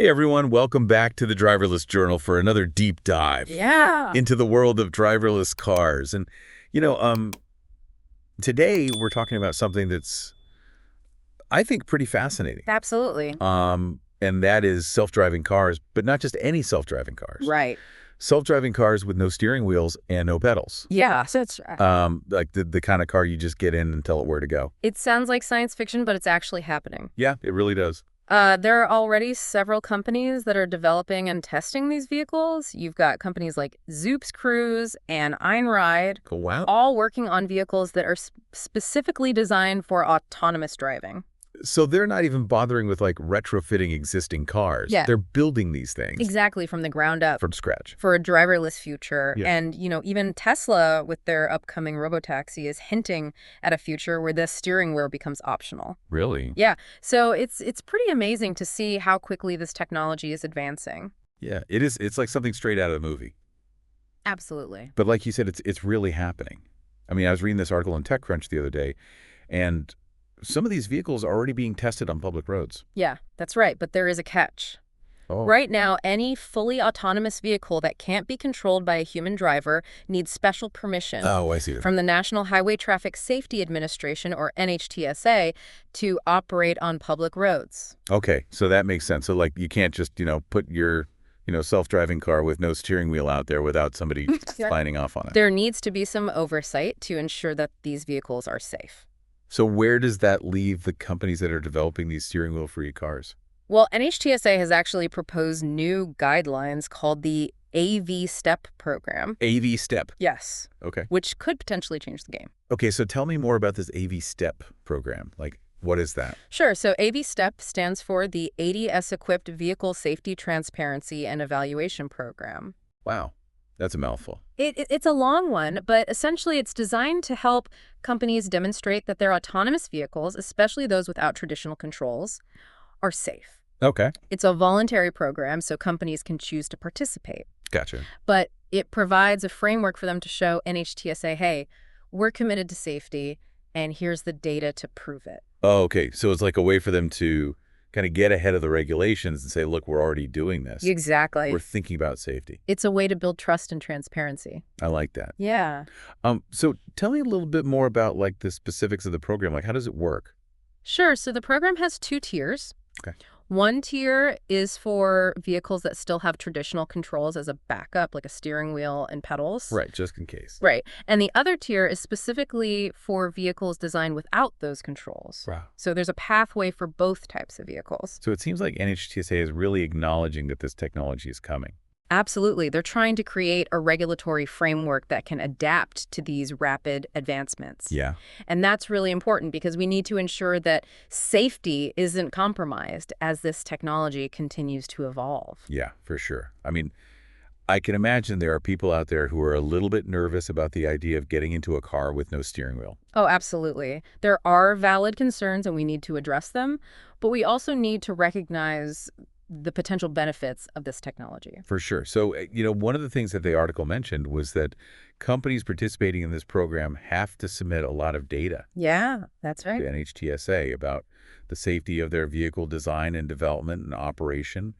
Hey everyone, welcome back to the Driverless Journal for another deep dive into the world of driverless cars. And you know, today we're talking about something that's, I think, pretty fascinating. Absolutely. And that is self-driving cars, but not just any self-driving cars. Right. Self-driving cars with no steering wheels and no pedals. Yeah, that's right. Like the kind of car you just get in and tell it where to go. It sounds like science fiction, but it's actually happening. Yeah, it really does. There are already several companies that are developing and testing these vehicles. You've got companies like Zoox Cruise and Einride, Oh, wow. all working on vehicles that are specifically designed for autonomous driving. So they're not even bothering with like retrofitting existing cars. Yeah. They're building these things. Exactly, from the ground up. From scratch. For a driverless future. Yeah. And, even Tesla with their upcoming robotaxi is hinting at a future where the steering wheel becomes optional. Really? Yeah. So it's pretty amazing to see how quickly this technology is advancing. Yeah, it is. It's like something straight out of the movie. Absolutely. But like you said, it's really happening. I mean, I was reading this article in TechCrunch the other day, and some of these vehicles are already being tested on public roads. Yeah, that's right. But there is a catch. Oh. Right now, any fully autonomous vehicle that can't be controlled by a human driver needs special permission Oh, I see. from the National Highway Traffic Safety Administration, or NHTSA, to operate on public roads. Okay, so that makes sense. So like you can't just, put your, self-driving car with no steering wheel out there without somebody signing off on it. There needs to be some oversight to ensure that these vehicles are safe. So where does that leave the companies that are developing these steering wheel-free cars? Well, NHTSA has actually proposed new guidelines called the AV STEP program. AV STEP. Yes. Okay. Which could potentially change the game. Okay, so tell me more about this AV STEP program. Like, what is that? Sure. So AV STEP stands for the ADS-equipped Vehicle Safety Transparency and Evaluation Program. Wow, that's a mouthful. It's a long one, but essentially it's designed to help companies demonstrate that their autonomous vehicles, especially those without traditional controls, are safe. Okay. It's a voluntary program, so companies can choose to participate. Gotcha. But it provides a framework for them to show NHTSA, hey, we're committed to safety, and here's the data to prove it. Oh, okay. So it's like a way for them to kind of get ahead of the regulations and say, look, we're already doing this. Exactly. We're thinking about safety. It's a way to build trust and transparency. I like that. Yeah. So tell me a little bit more about like the specifics of the program. Like, how does it work? Sure. So the program has 2 tiers. Okay. One tier is for vehicles that still have traditional controls as a backup, like a steering wheel and pedals. Right, just in case. Right. And the other tier is specifically for vehicles designed without those controls. Wow. So there's a pathway for both types of vehicles. So it seems like NHTSA is really acknowledging that this technology is coming. Absolutely. They're trying to create a regulatory framework that can adapt to these rapid advancements. Yeah. And that's really important because we need to ensure that safety isn't compromised as this technology continues to evolve. Yeah, for sure. I mean, I can imagine there are people out there who are a little bit nervous about the idea of getting into a car with no steering wheel. Oh, absolutely. There are valid concerns and we need to address them, but we also need to recognize the potential benefits of this technology. For sure. So, one of the things that the article mentioned was that companies participating in this program have to submit a lot of data Yeah, that's to right. NHTSA about the safety of their vehicle design and development and operation,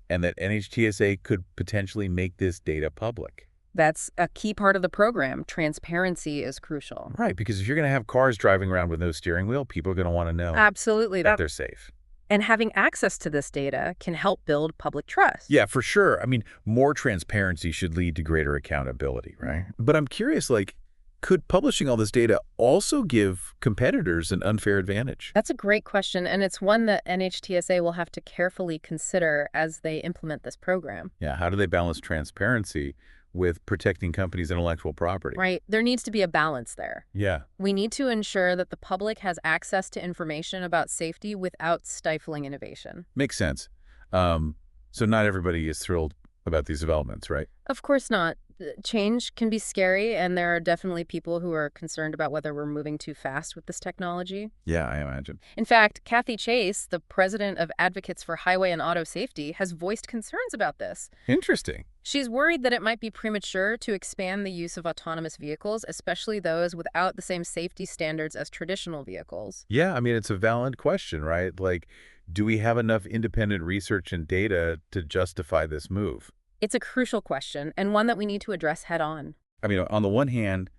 and that NHTSA could potentially make this data public. That's a key part of the program. Transparency is crucial. Right, because if you're going to have cars driving around with no steering wheel, people are going to want to know Absolutely. that they're safe. And having access to this data can help build public trust. Yeah, for sure. I mean, more transparency should lead to greater accountability, right? But I'm curious, like, could publishing all this data also give competitors an unfair advantage? That's a great question, and it's one that NHTSA will have to carefully consider as they implement this program. Yeah, how do they balance transparency with protecting companies' intellectual property? Right. There needs to be a balance there. Yeah. We need to ensure that the public has access to information about safety without stifling innovation. Makes sense. So not everybody is thrilled about these developments, right? Of course not. Change can be scary, and there are definitely people who are concerned about whether we're moving too fast with this technology. Yeah, I imagine. In fact, Kathy Chase, the president of Advocates for Highway and Auto Safety, has voiced concerns about this. Interesting. She's worried that it might be premature to expand the use of autonomous vehicles, especially those without the same safety standards as traditional vehicles. Yeah, I mean, it's a valid question, right? Like, do we have enough independent research and data to justify this move? It's a crucial question, and one that we need to address head on. I mean, on the one hand,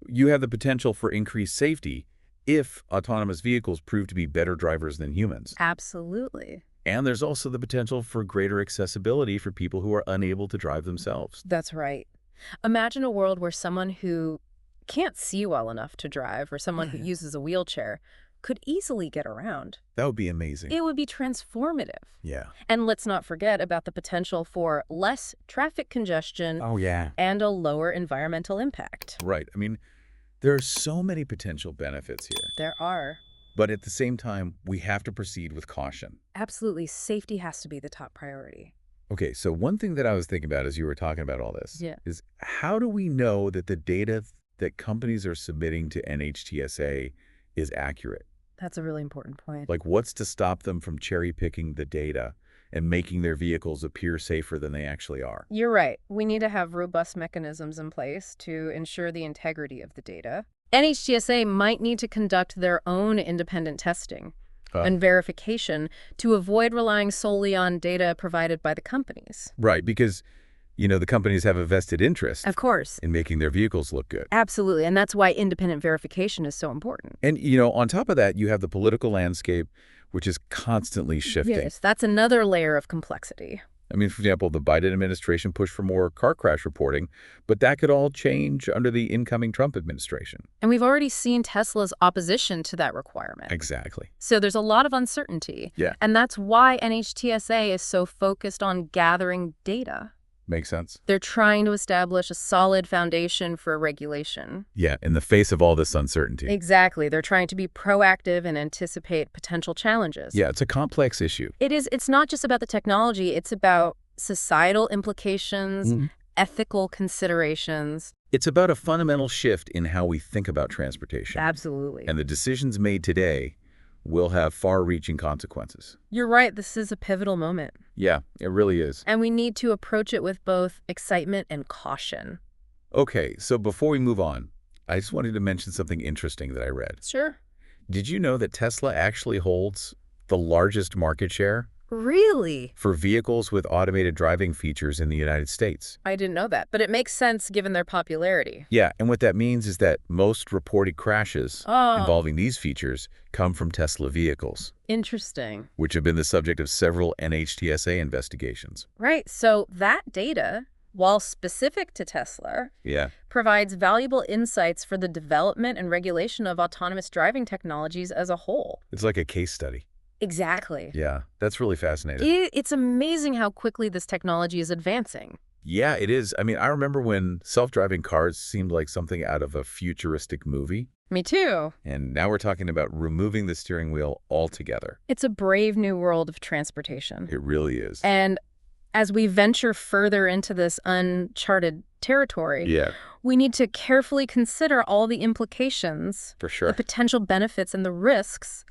you have the potential for increased safety if autonomous vehicles prove to be better drivers than humans. Absolutely. And there's also the potential for greater accessibility for people who are unable to drive themselves. That's right. Imagine a world where someone who can't see well enough to drive or someone who uses a wheelchair could easily get around. That would be amazing. It would be transformative. Yeah. And let's not forget about the potential for less traffic congestion and a lower environmental impact. Right. I mean, there are so many potential benefits here. There are. But at the same time, we have to proceed with caution. Absolutely. Safety has to be the top priority. Okay, so one thing that I was thinking about as you were talking about all this is how do we know that the data that companies are submitting to NHTSA is accurate? That's a really important point. Like, what's to stop them from cherry-picking the data and making their vehicles appear safer than they actually are? You're right. We need to have robust mechanisms in place to ensure the integrity of the data. NHTSA might need to conduct their own independent testing and verification to avoid relying solely on data provided by the companies. Right, because, you know, the companies have a vested interest, of course, in making their vehicles look good. Absolutely, and that's why independent verification is so important. And, you know, on top of that, you have the political landscape, which is constantly shifting. Yes, that's another layer of complexity. I mean, for example, the Biden administration pushed for more car crash reporting, but that could all change under the incoming Trump administration. And we've already seen Tesla's opposition to that requirement. Exactly. So there's a lot of uncertainty. Yeah. And that's why NHTSA is so focused on gathering data. Makes sense. They're trying to establish a solid foundation for regulation. Yeah, in the face of all this uncertainty. Exactly. They're trying to be proactive and anticipate potential challenges. Yeah, it's a complex issue. It is. It's not just about the technology. It's about societal implications, ethical considerations. It's about a fundamental shift in how we think about transportation. Absolutely. And the decisions made today will have far-reaching consequences. You're right. This is a pivotal moment. Yeah, it really is. And we need to approach it with both excitement and caution. Okay, so before we move on, I just wanted to mention something interesting that I read. Sure. Did you know that Tesla actually holds the largest market share Really? for vehicles with automated driving features in the United States? I didn't know that, but it makes sense given their popularity. Yeah, and what that means is that most reported crashes involving these features come from Tesla vehicles, Interesting. which have been the subject of several NHTSA investigations. Right. So that data, while specific to Tesla, provides valuable insights for the development and regulation of autonomous driving technologies as a whole. It's like a case study. Exactly. Yeah, that's really fascinating. It's amazing how quickly this technology is advancing. Yeah, it is. I mean, I remember when self-driving cars seemed like something out of a futuristic movie. Me too. And now we're talking about removing the steering wheel altogether. It's a brave new world of transportation. It really is. And as we venture further into this uncharted territory, we need to carefully consider all the implications, For sure. the potential benefits and the risks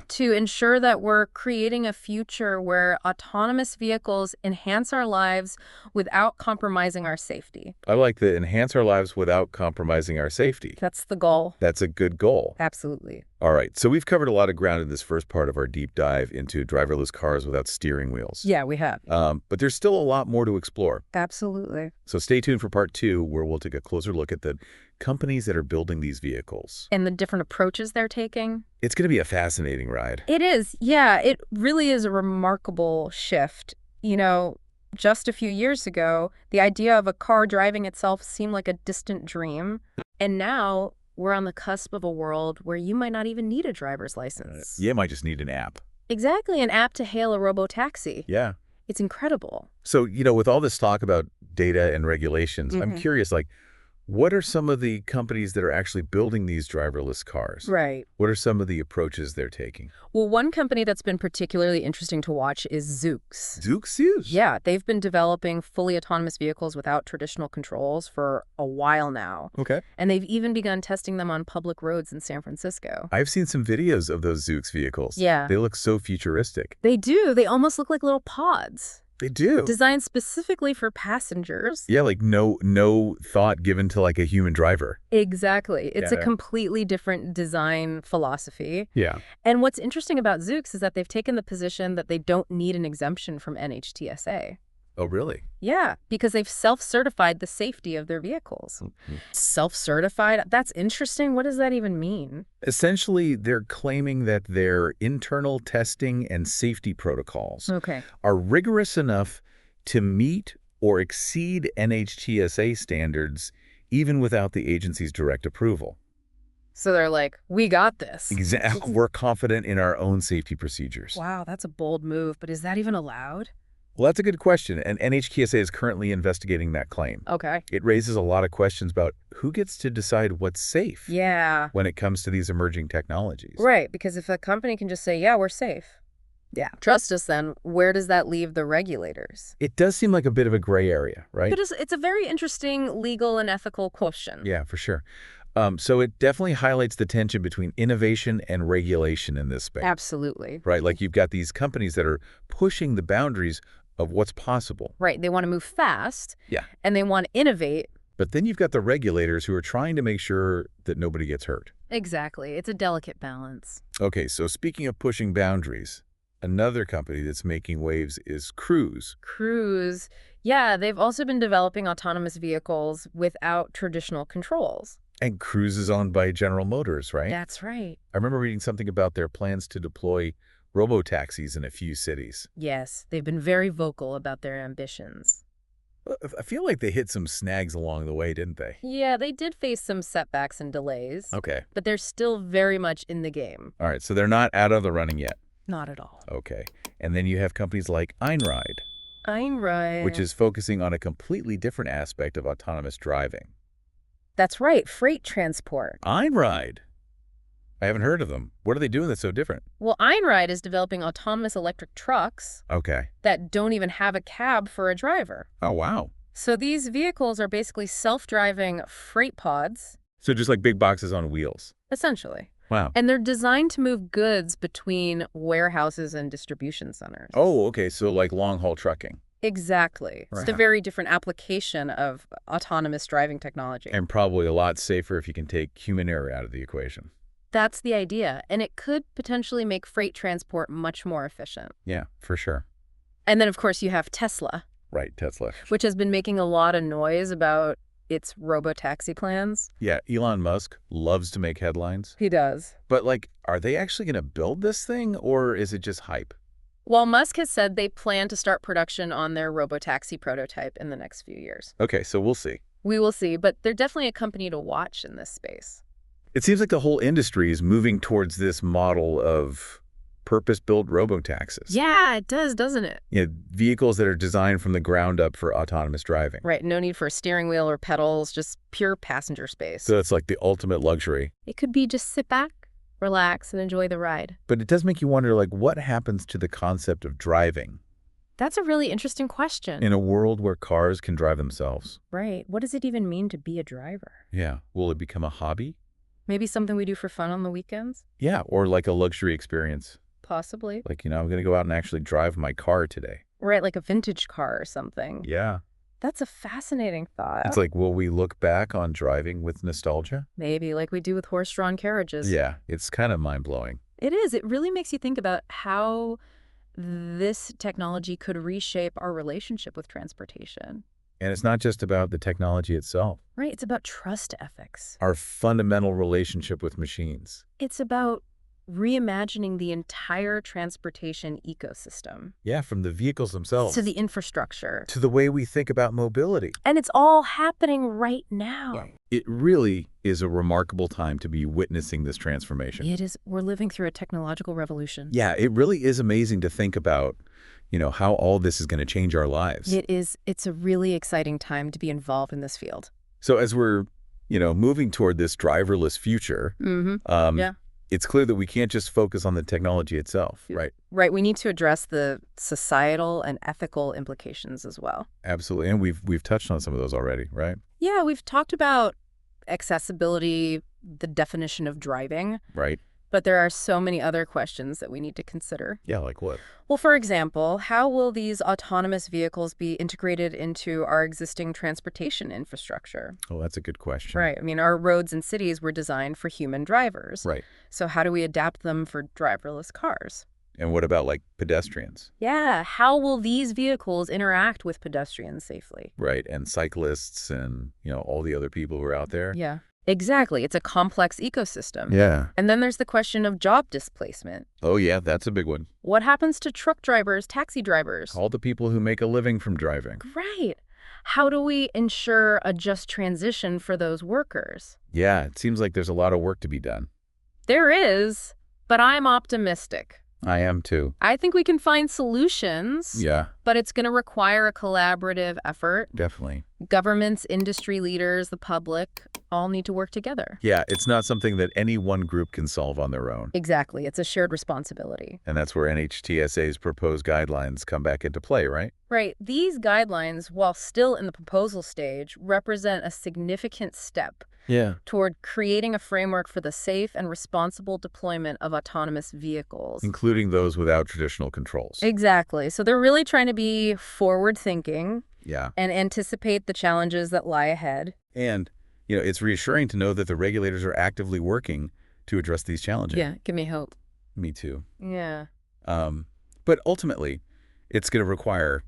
to ensure that we're creating a future where autonomous vehicles enhance our lives without compromising our safety. I like the enhance our lives without compromising our safety. That's the goal. That's a good goal. Absolutely. All right, so we've covered a lot of ground in this first part of our deep dive into driverless cars without steering wheels. Yeah, we have. But there's still a lot more to explore. Absolutely. So stay tuned for part 2, where we'll take a closer look at the companies that are building these vehicles. And the different approaches they're taking. It's going to be a fascinating ride. It is. Yeah, it really is a remarkable shift. You know, just a few years ago, the idea of a car driving itself seemed like a distant dream. And now we're on the cusp of a world where you might not even need a driver's license. You might just need an app. Exactly, an app to hail a robo-taxi. Yeah. It's incredible. So, you know, with all this talk about data and regulations, I'm curious, like, What are some of the companies that are actually building these driverless cars? Right. What are some of the approaches they're taking? Well, one company that's been particularly interesting to watch is Zoox. Zoox use? Yeah, they've been developing fully autonomous vehicles without traditional controls for a while now. Okay. And they've even begun testing them on public roads in San Francisco. I've seen some videos of those Zoox vehicles. Yeah. They look so futuristic. They do. They almost look like little pods. They do. Designed specifically for passengers. Yeah, like no thought given to like a human driver. Exactly. It's Yeah. a completely different design philosophy. Yeah. And what's interesting about Zoox is that they've taken the position that they don't need an exemption from NHTSA. Oh, really? Yeah, because they've self-certified the safety of their vehicles. Self-certified? That's interesting. What does that even mean? Essentially, they're claiming that their internal testing and safety protocols Okay. are rigorous enough to meet or exceed NHTSA standards even without the agency's direct approval. So they're like, we got this. Exactly. We're confident in our own safety procedures. Wow, that's a bold move, but is that even allowed? Well, that's a good question, and NHTSA is currently investigating that claim. Okay. It raises a lot of questions about who gets to decide what's safe Yeah. when it comes to these emerging technologies. Right, because if a company can just say, yeah, we're safe. Yeah. Trust us then, where does that leave the regulators? It does seem like a bit of a gray area, right? But it's a very interesting legal and ethical question. Yeah, for sure. So it definitely highlights the tension between innovation and regulation in this space. Absolutely. Right, like you've got these companies that are pushing the boundaries of what's possible. Right, they want to move fast. Yeah. And they want to innovate. But then you've got the regulators who are trying to make sure that nobody gets hurt. Exactly. It's a delicate balance. Okay, so speaking of pushing boundaries, another company that's making waves is Cruise. Cruise. Yeah, they've also been developing autonomous vehicles without traditional controls. And Cruise is owned by General Motors, right? That's right. I remember reading something about their plans to deploy robo-taxis in a few cities. Yes, they've been very vocal about their ambitions. I feel like they hit some snags along the way, didn't they? Yeah, they did face some setbacks and delays. Okay. But they're still very much in the game. All right, so they're not out of the running yet. Not at all. Okay. And then you have companies like Einride, Einride. which is focusing on a completely different aspect of autonomous driving. That's right, freight transport. Einride? I haven't heard of them. What are they doing that's so different? Well, Einride is developing autonomous electric trucks Okay. that don't even have a cab for a driver. Oh, wow. So these vehicles are basically self-driving freight pods, So just like big boxes on wheels. essentially. Wow. And they're designed to move goods between warehouses and distribution centers. Oh, okay. So like long-haul trucking. Exactly. Right. It's a very different application of autonomous driving technology. And probably a lot safer if you can take human error out of the equation. That's the idea. And it could potentially make freight transport much more efficient. Yeah, for sure. And then, of course, you have Tesla, Right, Tesla. which has been making a lot of noise about its robo-taxi plans. Yeah, Elon Musk loves to make headlines. He does. But like, are they actually going to build this thing or is it just hype? Well, Musk has said they plan to start production on their robo-taxi prototype in the next few years. Okay, so we'll see. We will see, but they're definitely a company to watch in this space. It seems like the whole industry is moving towards this model of purpose-built robo-taxis. Yeah, it does, doesn't it? You know, vehicles that are designed from the ground up for autonomous driving. Right, no need for a steering wheel or pedals, just pure passenger space. So it's like the ultimate luxury. It could be just sit back, relax, and enjoy the ride. But it does make you wonder, like, what happens to the concept of driving That's a really interesting question. in a world where cars can drive themselves? Right, what does it even mean to be a driver? Yeah. Will it become a hobby? Maybe something we do for fun on the weekends? Yeah, or like a luxury experience. Possibly. Like, you know, I'm going to go out and actually drive my car today. Right, like a vintage car or something. Yeah. That's a fascinating thought. It's like, will we look back on driving with nostalgia? Maybe, like we do with horse-drawn carriages. Yeah, it's kind of mind-blowing. It is. It really makes you think about how this technology could reshape our relationship with transportation. And it's not just about the technology itself. Right, it's about trust ethics. Our fundamental relationship with machines. It's about reimagining the entire transportation ecosystem. Yeah, from the vehicles themselves. To the infrastructure. To the way we think about mobility. And it's all happening right now. It really is a remarkable time to be witnessing this transformation. It is. We're living through a technological revolution. Yeah, it really is amazing to think about, you know, how all this is going to change our lives. It is. It's a really exciting time to be involved in this field. So as we're moving toward this driverless future, Yeah. it's clear that we can't just focus on the technology itself, right? Right. We need to address the societal and ethical implications as well. Absolutely. And we've touched on some of those already, right? Yeah, we've talked about accessibility, the definition of driving. Right. But there are so many other questions that we need to consider. Yeah, like what? Well, for example, how will these autonomous vehicles be integrated into our existing transportation infrastructure? Oh, that's a good question. Right. I mean, our roads and cities were designed for human drivers. Right. So how do we adapt them for driverless cars? And what about, like, pedestrians? Yeah. How will these vehicles interact with pedestrians safely? Right. And cyclists and, all the other people who are out there. Yeah. Exactly. It's a complex ecosystem. Yeah. And then there's the question of job displacement. Oh, yeah, that's a big one. What happens to truck drivers, taxi drivers? All the people who make a living from driving. Right. How do we ensure a just transition for those workers? Yeah, it seems like there's a lot of work to be done. There is, but I'm optimistic. I am too. I think we can find solutions. Yeah. But it's going to require a collaborative effort. Definitely. Governments, industry leaders, the public all need to work together. Yeah, it's not something that any one group can solve on their own. Exactly. It's a shared responsibility. And that's where NHTSA's proposed guidelines come back into play, right? Right. These guidelines, while still in the proposal stage, represent a significant step toward creating a framework for the safe and responsible deployment of autonomous vehicles. Including those without traditional controls. Exactly. So they're really trying to be forward-thinking and anticipate the challenges that lie ahead. And, it's reassuring to know that the regulators are actively working to address these challenges. Yeah, give me hope. Me too. Yeah. But ultimately, it's going to require,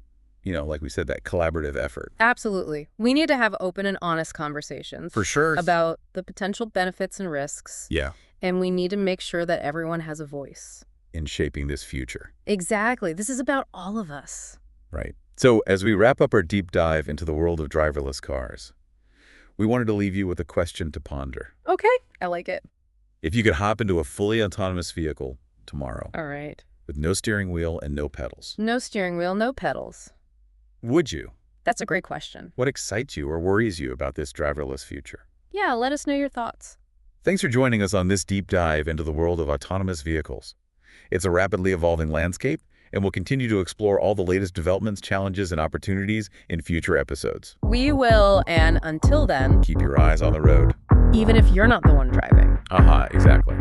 like we said, that collaborative effort. Absolutely. We need to have open and honest conversations. For sure. About the potential benefits and risks. Yeah. And we need to make sure that everyone has a voice. In shaping this future. Exactly. This is about all of us. Right. So as we wrap up our deep dive into the world of driverless cars, we wanted to leave you with a question to ponder. Okay. I like it. If you could hop into a fully autonomous vehicle tomorrow. All right. With no steering wheel and no pedals. No steering wheel, no pedals. Would you? That's a great question. What excites you or worries you about this driverless future? Yeah, let us know your thoughts. Thanks for joining us on this deep dive into the world of autonomous vehicles. It's a rapidly evolving landscape, and we'll continue to explore all the latest developments, challenges, and opportunities in future episodes. We will, and until then, keep your eyes on the road. Even if you're not the one driving. Exactly.